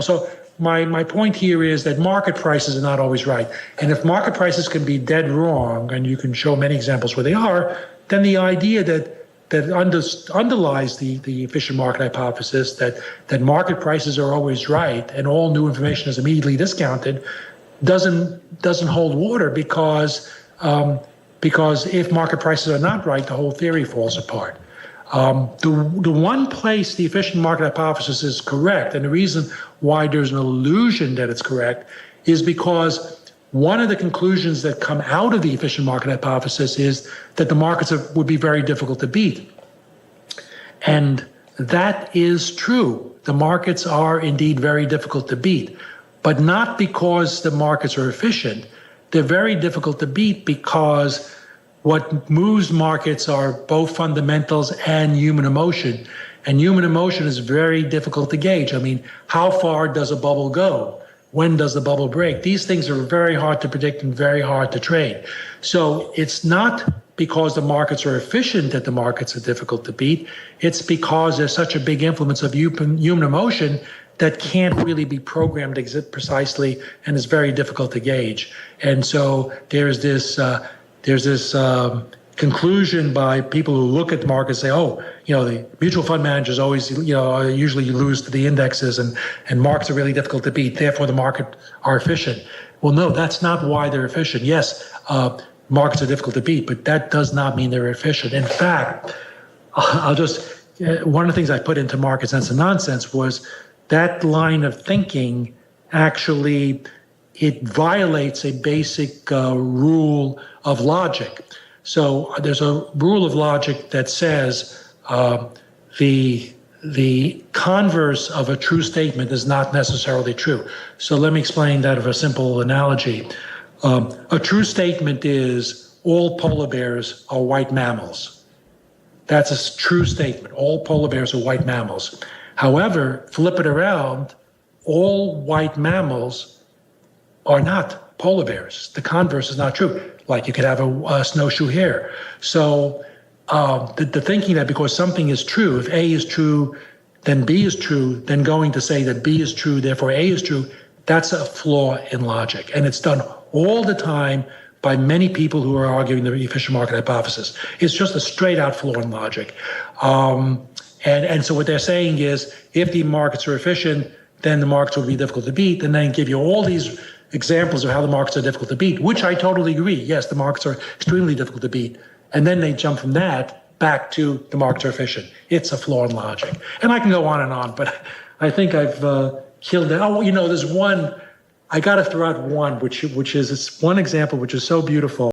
So my point here is that market prices are not always right. And if market prices can be dead wrong, and you can show many examples where they are, then the idea that underlies the efficient market hypothesis, that market prices are always right and all new information is immediately discounted, doesn't hold water, because if market prices are not right, the whole theory falls apart. The one place the efficient market hypothesis is correct, and the reason why there's an illusion that it's correct, is because one of the conclusions that come out of the efficient market hypothesis is that the markets would be very difficult to beat. And that is true. The markets are indeed very difficult to beat, but not because the markets are efficient. They're very difficult to beat because what moves markets are both fundamentals and human emotion. And human emotion is very difficult to gauge. I mean, how far does a bubble go? When does the bubble break? These things are very hard to predict and very hard to trade. So it's not because the markets are efficient that the markets are difficult to beat. It's because there's such a big influence of human emotion that can't really be programmed precisely and is very difficult to gauge. And so there's this conclusion by people who look at the markets, say, oh, the mutual fund managers always, usually lose to the indexes, and markets are really difficult to beat, therefore the market are efficient. Well, no, that's not why they're efficient. Yes, markets are difficult to beat, but that does not mean they're efficient. In fact, one of the things I put into Market Sense and Nonsense was that line of thinking actually, it violates a basic rule of logic. So there's a rule of logic that says the converse of a true statement is not necessarily true. So let me explain that with a simple analogy. A true statement is all polar bears are white mammals. That's a true statement. All polar bears are white mammals. However, flip it around, all white mammals are not polar bears. The converse is not true. Like you could have a snowshoe hare. So the thinking that because something is true, if A is true, then B is true, then going to say that B is true, therefore A is true, that's a flaw in logic. And it's done all the time by many people who are arguing the efficient market hypothesis. It's just a straight out flaw in logic. And so what they're saying is, if the markets are efficient, then the markets will be difficult to beat, and then give you all these examples of how the markets are difficult to beat, which I totally agree. Yes, the markets are extremely difficult to beat. And then they jump from that back to the markets are efficient. It's a flaw in logic. And I can go on, but I think I've killed it. Oh, there's one, I got to throw out one, which is one example which is so beautiful.